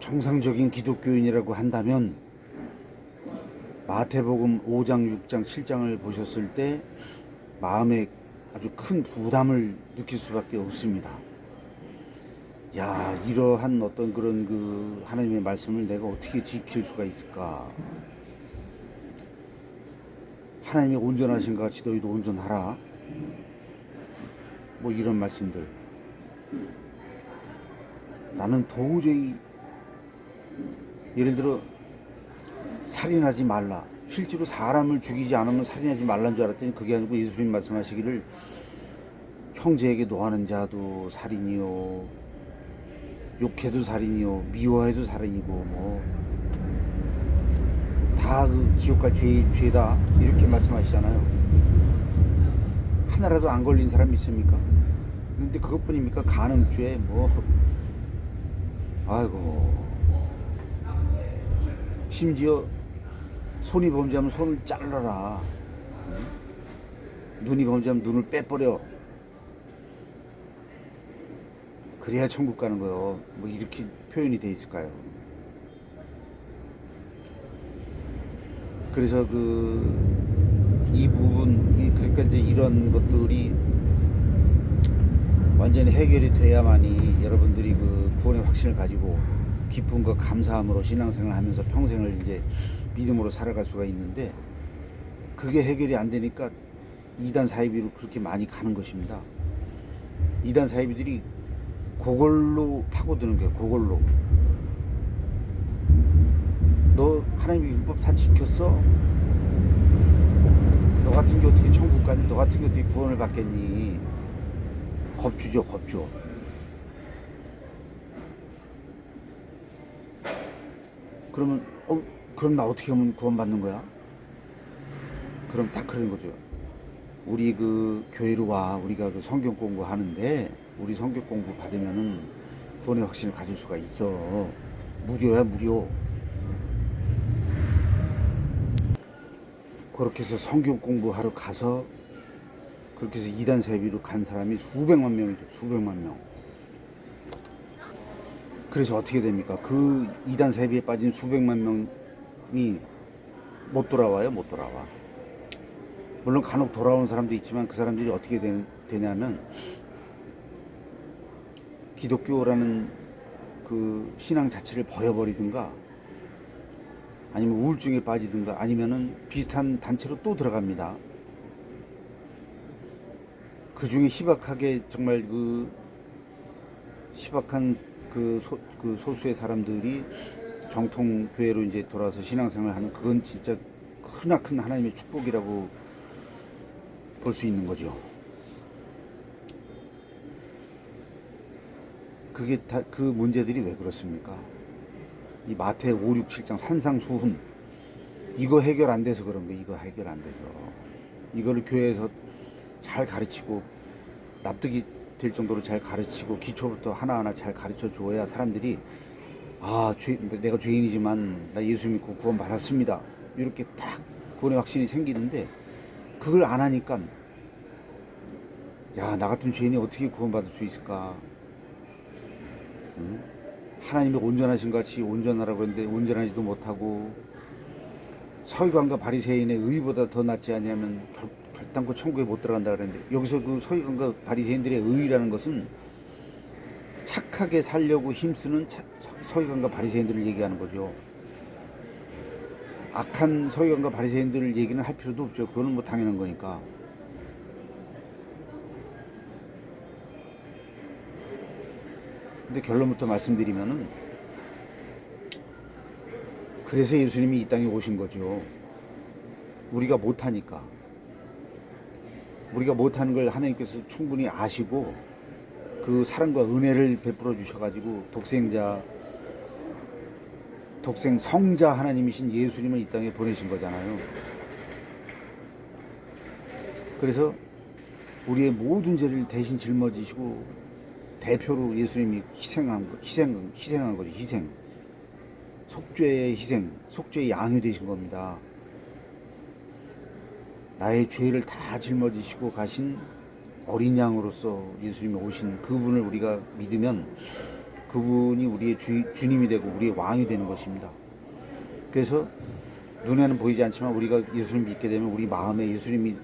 정상적인 기독교인이라고 한다면 마태복음 5장, 6장, 7장을 보셨을 때 마음에 아주 큰 부담을 느낄 수밖에 없습니다. 야, 이러한 어떤 그런 그 하나님의 말씀을 내가 어떻게 지킬 수가 있을까? 하나님이 온전하신 것 같이 너희도 온전하라. 뭐 이런 말씀들. 나는 도저히 예를 들어 살인하지 말라. 실제로 사람을 죽이지 않으면 살인하지 말라는 줄 알았더니 그게 아니고 예수님 말씀하시기를 형제에게 노하는 자도 살인이요, 욕해도 살인이요, 미워해도 살인이고 뭐 다 그 지옥 갈 죄다 이렇게 말씀하시잖아요. 하나라도 안 걸린 사람 있습니까? 근데 그것뿐입니까? 간음죄 뭐 아이고, 심지어 손이 범죄하면 손을 잘라라, 눈이 범죄하면 눈을 빼버려, 그래야 천국 가는 거요. 뭐 이렇게 표현이 돼 있을까요? 그래서 이 부분, 그러니까 이제 이런 것들이 완전히 해결이 돼야만이 여러분들이 그 구원의 확신을 가지고 기쁨과 감사함으로 신앙생활을 하면서 평생을 이제 믿음으로 살아갈 수가 있는데, 그게 해결이 안 되니까 이단 사이비로 그렇게 많이 가는 것입니다. 이단 사이비들이 그걸로 파고드는 거예요. 그걸로 너 하나님의 율법 다 지켰어? 너 같은 게 어떻게 천국 가니? 너 같은 게 어떻게 구원을 받겠니? 겁주죠, 겁주. 그러면 그럼 나 어떻게 하면 구원받는 거야? 그럼 딱 그런 거죠. 우리 그 교회로 와. 우리가 그 성경 공부하는데 우리 성경 공부 받으면은 구원의 확신을 가질 수가 있어. 무료야, 무료. 그렇게 해서 성경 공부하러 가서 그렇게 해서 이단 세비로 간 사람이 수백만 명이죠. 수백만 명. 그래서 어떻게 됩니까? 그 이단 세비에 빠진 수백만 명이 못 돌아와요. 못 돌아와. 물론 간혹 돌아오는 사람도 있지만 그 사람들이 어떻게 되냐면 기독교라는 그 신앙 자체를 버려버리든가 아니면 우울증에 빠지든가 아니면은 비슷한 단체로 또 들어갑니다. 그 중에 희박하게 정말 그 희박한 그 소수의 사람들이 정통 교회로 이제 돌아와서 신앙생활을 하는, 그건 진짜 크나큰 하나님의 축복이라고 볼 수 있는 거죠. 그게 다 그 문제들이 왜 그렇습니까? 이 마태 5, 6, 7장 산상수훈, 이거 해결 안 돼서 그런 거예요. 이거 해결 안 돼서. 이거를 교회에서 잘 가르치고 납득이 될 정도로 잘 가르치고 기초부터 하나하나 잘 가르쳐 줘야 사람들이 내가 죄인이지만 나 예수 믿고 구원 받았습니다, 이렇게 딱 구원의 확신이 생기는데, 그걸 안 하니까 야, 나 같은 죄인이 어떻게 구원받을 수 있을까? 응? 하나님이 온전하신 것 같이 온전하라고 했는데 온전하지도 못하고, 서기관과 바리새인의 의보다 더 낫지 않냐면 결단코 천국에 못 들어간다 그랬는데, 여기서 그 서기관과 바리새인들의 의라는 것은 착하게 살려고 힘쓰는 서기관과 바리새인들을 얘기하는 거죠. 악한 서기관과 바리새인들 얘기는 할 필요도 없죠. 그거는 뭐 당연한 거니까. 근데 결론부터 말씀드리면은, 그래서 예수님이 이 땅에 오신 거죠. 우리가 못하니까. 우리가 못하는 걸 하나님께서 충분히 아시고 그 사랑과 은혜를 베풀어 주셔가지고 독생 성자 하나님이신 예수님을 이 땅에 보내신 거잖아요. 그래서 우리의 모든 죄를 대신 짊어지시고 대표로 예수님이 희생한 거죠. 희생. 속죄의 희생, 속죄의 양이 되신 겁니다. 나의 죄를 다 짊어지시고 가신 어린 양으로서 예수님이 오신 그분을 우리가 믿으면 그분이 우리의 주님이 되고 우리의 왕이 되는 것입니다. 그래서 눈에는 보이지 않지만 우리가 예수님 믿게 되면 우리 마음에 예수님이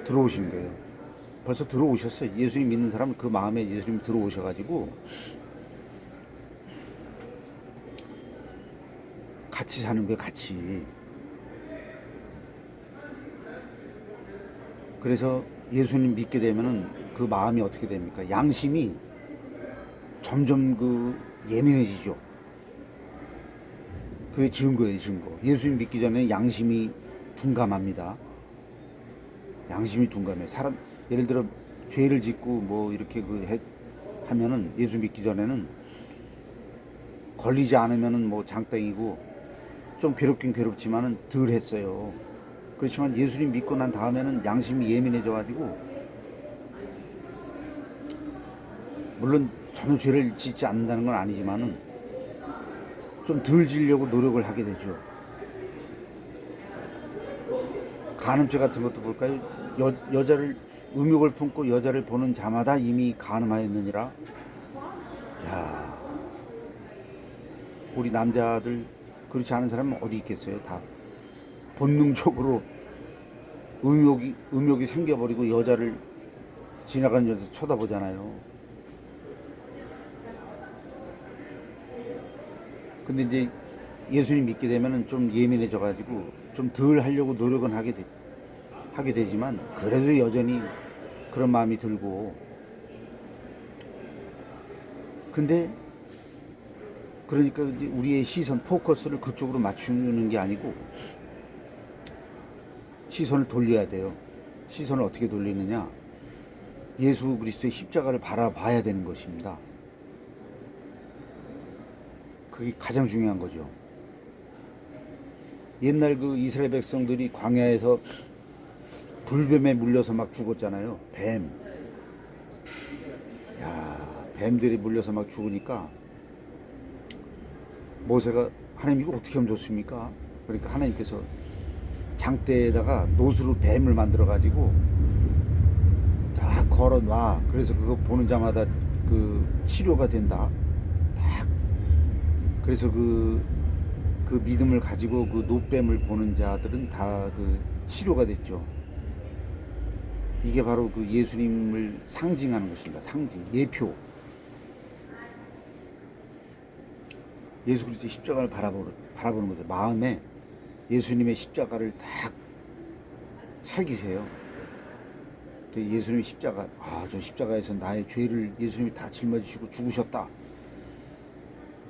들어오시는 거예요. 벌써 들어오셨어요. 예수님 믿는 사람은 그 마음에 예수님이 들어오셔가지고 같이 사는 거예요. 같이. 그래서 예수님 믿게 되면은 그 마음이 어떻게 됩니까? 양심이 점점 예민해지죠. 그게 증거예요, 증거. 예수님 믿기 전에 양심이 둔감합니다. 양심이 둔감해요. 사람, 예를 들어 죄를 짓고 뭐 이렇게 하면은 예수 믿기 전에는 걸리지 않으면은 뭐 장땡이고 좀 괴롭긴 괴롭지만은 덜 했어요. 그렇지만 예수님 믿고 난 다음에는 양심이 예민해져가지고 물론 전혀 죄를 짓지 않는다는 건 아니지만은 좀 덜 지려고 노력을 하게 되죠. 간음죄 같은 것도 볼까요? 여자를 음욕을 품고 여자를 보는 자마다 이미 간음하였느니라. 야, 우리 남자들 그렇지 않은 사람은 어디 있겠어요? 다 본능적으로 음욕이 생겨버리고 여자를 지나가는 여자 쳐다보잖아요. 근데 이제 예수님 믿게 되면은 좀 예민해져가지고 좀 덜 하려고 노력은 하게 되지만 그래도 여전히 그런 마음이 들고. 근데 그러니까 이제 우리의 시선, 포커스를 그쪽으로 맞추는 게 아니고 시선을 돌려야 돼요. 시선을 어떻게 돌리느냐? 예수 그리스도의 십자가를 바라봐야 되는 것입니다. 그게 가장 중요한 거죠. 옛날 이스라엘 백성들이 광야에서 불뱀에 물려서 막 죽었잖아요. 뱀. 야, 뱀들이 물려서 막 죽으니까 모세가 하나님 이거 어떻게 하면 좋습니까? 그러니까 하나님께서 장대에다가 노수로 뱀을 만들어 가지고 다 걸어놔. 그래서 그거 보는 자마다 치료가 된다. 딱. 그래서 그 믿음을 가지고 노뱀을 보는 자들은 다 치료가 됐죠. 이게 바로 예수님을 상징하는 것입니다. 상징, 예표. 예수 그리스도의 십자가를 바라보는 거죠. 마음에 예수님의 십자가를 딱 새기세요. 예수님의 십자가, 저 십자가에서 나의 죄를 예수님이 다 짊어지시고 죽으셨다.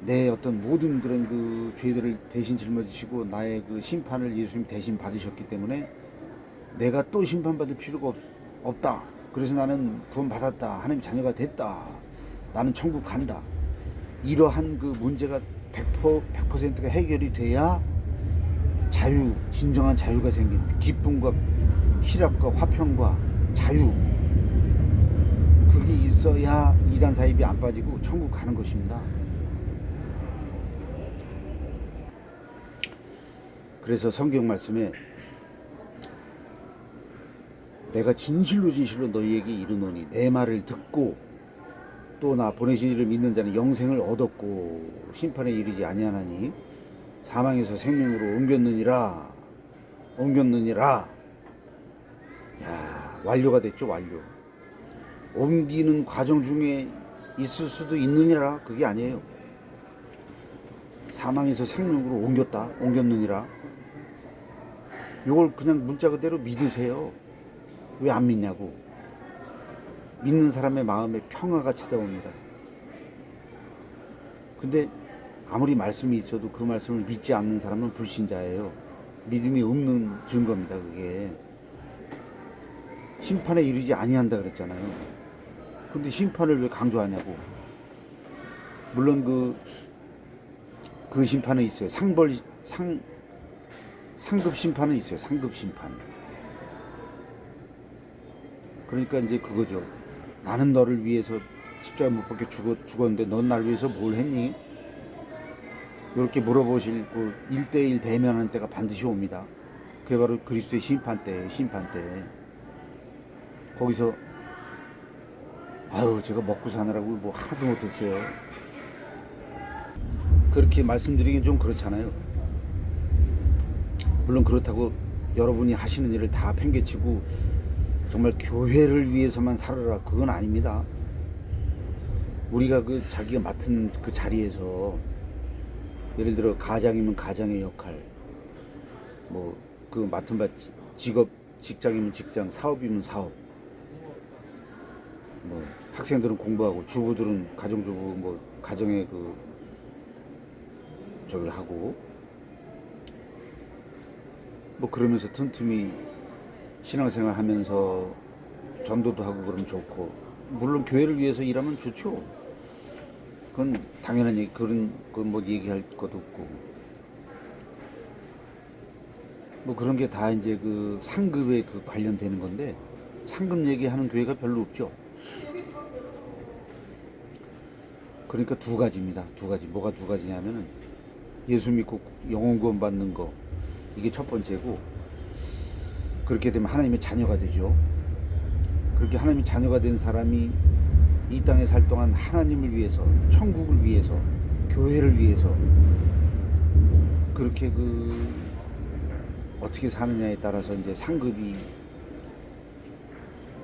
내 어떤 모든 그런 죄들을 대신 짊어지시고 나의 심판을 예수님 대신 받으셨기 때문에 내가 또 심판받을 필요가 없다. 그래서 나는 구원받았다. 하나님 자녀가 됐다. 나는 천국 간다. 이러한 문제가 100%가 해결이 돼야 자유, 진정한 자유가 생깁니다. 기쁨과 희락과 화평과 자유. 그게 있어야 이단 사입이 안 빠지고 천국 가는 것입니다. 그래서 성경 말씀에 내가 진실로 너희에게 이르노니 내 말을 듣고 또 나 보내신 이를 믿는 자는 영생을 얻었고 심판에 이르지 아니하나니 사망에서 생명으로 옮겼느니라. 야, 완료가 됐죠. 완료. 옮기는 과정 중에 있을 수도 있느니라. 그게 아니에요. 사망에서 생명으로 옮겼느니라. 이걸 그냥 문자 그대로 믿으세요. 왜 안 믿냐고. 믿는 사람의 마음에 평화가 찾아옵니다. 근데 아무리 말씀이 있어도 그 말씀을 믿지 않는 사람은 불신자예요. 믿음이 없는 증거입니다. 그게 심판에 이르지 아니한다 그랬잖아요. 근데 심판을 왜 강조하냐고. 물론 그 심판은 있어요. 상급 심판은 있어요. 상급 심판. 그러니까 이제 그거죠. 나는 너를 위해서 십자가 못 박혀 죽었는데 넌 날 위해서 뭘 했니? 이렇게 물어보실 1대1 대면하는 때가 반드시 옵니다. 그게 바로 그리스도의 심판 때. 거기서 아유, 제가 먹고 사느라고 뭐 하나도 못했어요. 그렇게 말씀드리긴 좀 그렇잖아요. 물론 그렇다고 여러분이 하시는 일을 다 팽개치고 정말 교회를 위해서만 살아라, 그건 아닙니다. 우리가 그 자기가 맡은 그 자리에서 예를 들어 가장이면 가장의 역할, 뭐 그 맡은 바 직업, 직장이면 직장, 사업이면 사업, 뭐 학생들은 공부하고 주부들은 가정주부, 뭐 가정의 그 저기를 하고, 뭐 그러면서 틈틈이 신앙생활 하면서 전도도 하고 그러면 좋고, 물론 교회를 위해서 일하면 좋죠. 그건 당연한 얘기, 그런 거 뭐 얘기할 것도 없고, 뭐 그런 게 다 이제 그 상급에 그 관련되는 건데, 상급 얘기하는 교회가 별로 없죠. 그러니까 두 가지입니다. 두 가지. 뭐가 두 가지냐면은 예수 믿고 영혼 구원 받는 거, 이게 첫 번째고, 그렇게 되면 하나님의 자녀가 되죠. 그렇게 하나님의 자녀가 된 사람이 이 땅에 살 동안 하나님을 위해서, 천국을 위해서, 교회를 위해서 그렇게 그 어떻게 사느냐에 따라서 이제 상급이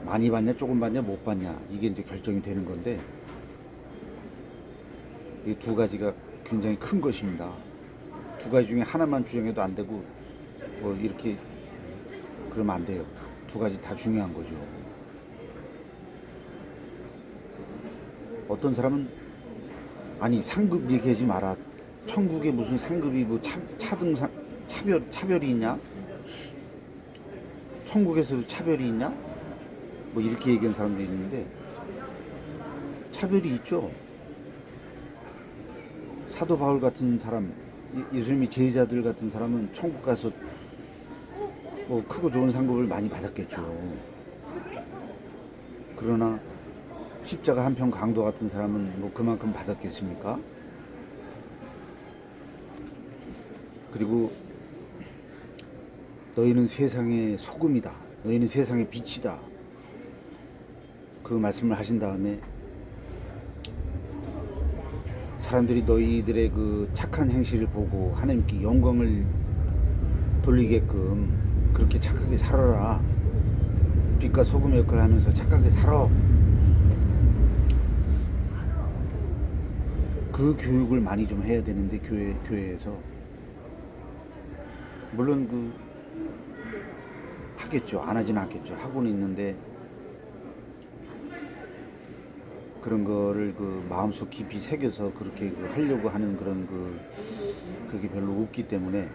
많이 받냐, 조금 받냐, 못 받냐, 이게 이제 결정이 되는 건데, 이 두 가지가 굉장히 큰 것입니다. 두 가지 중에 하나만 주장해도 안 되고, 뭐 이렇게 그러면 안 돼요. 두 가지 다 중요한 거죠. 어떤 사람은 아니 상급 얘기하지 마라. 천국에 무슨 상급이 뭐 차등상 차별이 있냐? 천국에서도 차별이 있냐? 뭐 이렇게 얘기하는 사람도 있는데, 차별이 있죠. 사도 바울 같은 사람, 예수님의 제자들 같은 사람은 천국 가서 뭐 크고 좋은 상급을 많이 받았겠죠. 그러나 십자가 한편 강도 같은 사람은 뭐 그만큼 받았겠습니까? 그리고 너희는 세상의 소금이다, 너희는 세상의 빛이다, 그 말씀을 하신 다음에 사람들이 너희들의 그 착한 행실을 보고 하나님께 영광을 돌리게끔 그렇게 착하게 살아라. 빛과 소금의 역할을 하면서 착하게 살아. 그 교육을 많이 좀 해야 되는데, 교회에서 물론 그 하겠죠. 안 하진 않겠죠. 하고는 있는데, 그런 거를 그 마음속 깊이 새겨서 그렇게 그 하려고 하는 그런 그게 별로 없기 때문에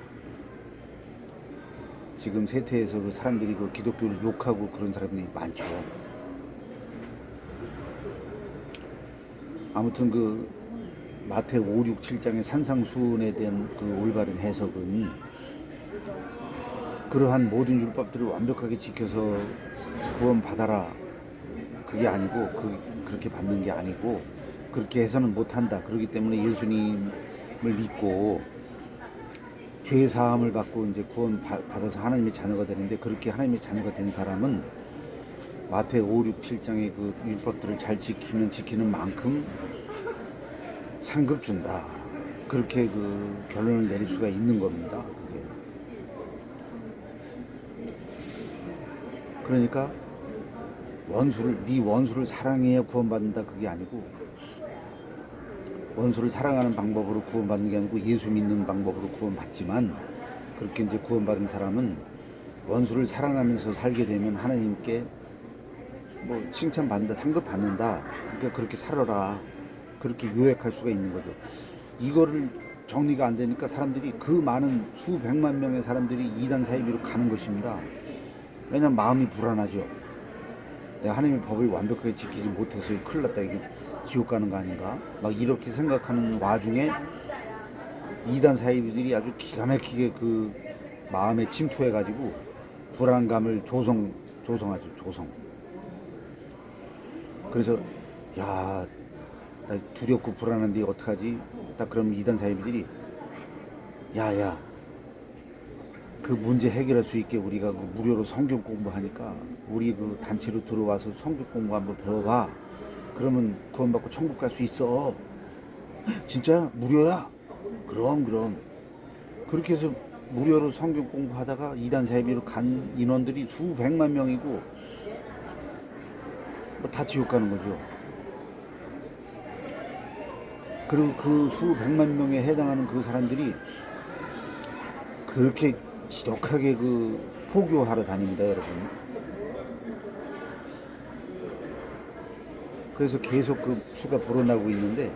지금 세태에서 그 사람들이 그 기독교를 욕하고 그런 사람들이 많죠. 아무튼 그 마태 5, 6, 7장의 산상수훈에 대한 그 올바른 해석은 그러한 모든 율법들을 완벽하게 지켜서 구원받아라, 그게 아니고, 그렇게 받는 게 아니고, 그렇게 해서는 못한다. 그렇기 때문에 예수님을 믿고 죄 사함을 받고 이제 구원 받아서 하나님의 자녀가 되는데, 그렇게 하나님의 자녀가 된 사람은 마태 5, 6, 7장의 그 율법들을 잘 지키면 지키는 만큼 상급 준다. 그렇게 그 결론을 내릴 수가 있는 겁니다. 그게. 그러니까 네 원수를 사랑해야 구원받는다, 그게 아니고, 원수를 사랑하는 방법으로 구원받는 게 아니고 예수 믿는 방법으로 구원받지만, 그렇게 이제 구원받은 사람은 원수를 사랑하면서 살게 되면 하나님께 뭐 칭찬받는다, 상급 받는다. 그러니까 그렇게 살아라, 그렇게 요약할 수가 있는 거죠. 이거를 정리가 안 되니까 사람들이, 그 많은 수백만 명의 사람들이 이단 사이비로 가는 것입니다. 왜냐면 마음이 불안하죠. 내가 하나님의 법을 완벽하게 지키지 못해서 큰일 났다, 이게 지옥 가는 거 아닌가, 막 이렇게 생각하는 와중에 이단 사이비들이 아주 기가 막히게 그 마음에 침투해가지고 불안감을 조성하죠. 그래서 야, 나 두렵고 불안한데 어떡하지? 딱 그러면 이단 사이비들이, 야야, 그 문제 해결할 수 있게 우리가 그 무료로 성경 공부하니까 우리 그 단체로 들어와서 성경 공부 한번 배워봐. 그러면 구원받고 천국 갈 수 있어. 진짜 무료야? 그럼 그렇게 해서 무료로 성경 공부하다가 이단 사이비로 간 인원들이 수백만 명이고 뭐 다 지옥 가는 거죠. 그리고 그 수백만 명에 해당하는 그 사람들이 그렇게 지독하게 그 포교하러 다닙니다, 여러분. 그래서 계속 그 수가 불어나고 있는데,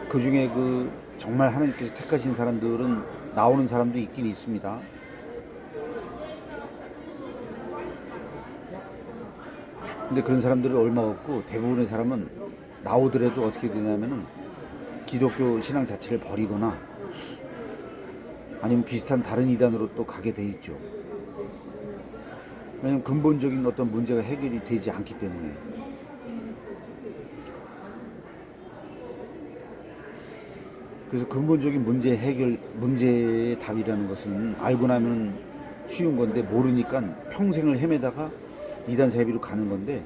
그 중에 그 정말 하나님께서 택하신 사람들은 나오는 사람도 있긴 있습니다. 근데 그런 사람들은 얼마 없고, 대부분의 사람은 나오더라도 어떻게 되냐면은 기독교 신앙 자체를 버리거나 아니면 비슷한 다른 이단으로 또 가게 돼 있죠. 왜냐면 근본적인 어떤 문제가 해결이 되지 않기 때문에. 그래서 근본적인 문제의 답이라는 것은 알고 나면 쉬운 건데, 모르니까 평생을 헤매다가 이단 세비로 가는 건데,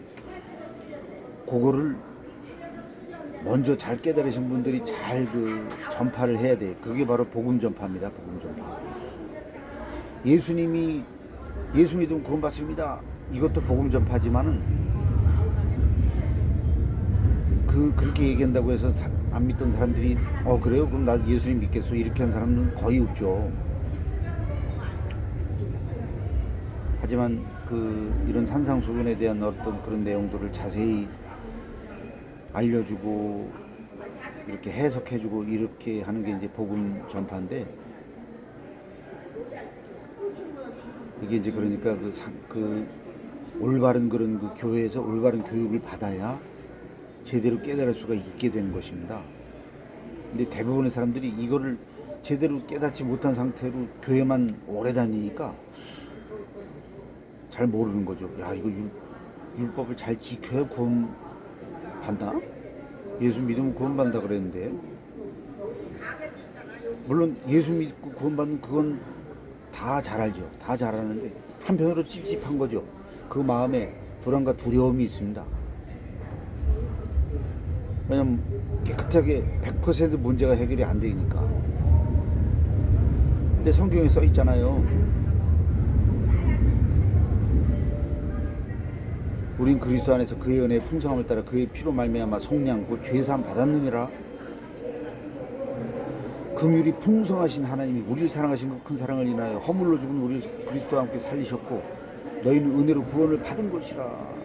그거를 먼저 잘 깨달으신 분들이 잘 그 전파를 해야 돼. 그게 바로 복음 전파입니다. 복음 전파. 예수님이 예수 믿으면 구원받습니다. 이것도 복음 전파지만은, 그렇게 얘기한다고 해서 안 믿던 사람들이 그래요? 그럼 나 예수님 믿겠어? 이렇게 한 사람은 거의 없죠. 하지만 이런 산상수훈에 대한 어떤 그런 내용들을 자세히 알려주고 이렇게 해석해주고 이렇게 하는 게 이제 복음 전파인데, 이게 이제 그러니까 그 올바른 그런 그 교회에서 올바른 교육을 받아야 제대로 깨달을 수가 있게 되는 것입니다. 근데 대부분의 사람들이 이거를 제대로 깨닫지 못한 상태로 교회만 오래 다니니까 잘 모르는 거죠. 야, 이거 율법을 잘 지켜야 구원 받나? 예수 믿으면 구원받는다 그랬는데, 물론 예수 믿고 구원받는 그건 다 잘 알죠. 다 잘 아는데 한편으로 찝찝한 거죠. 그 마음에 불안과 두려움이 있습니다. 왜냐면 깨끗하게 100% 문제가 해결이 안 되니까. 근데 성경에 써 있잖아요. 우린 그리스도 안에서 그의 은혜의 풍성함을 따라 그의 피로 말미암아 속량 곧 죄사함 받았느니라. 긍휼이 풍성하신 하나님이 우리를 사랑하신 그 큰 사랑을 인하여 허물로 죽은 우리를 그리스도와 함께 살리셨고 너희는 은혜로 구원을 받은 것이라.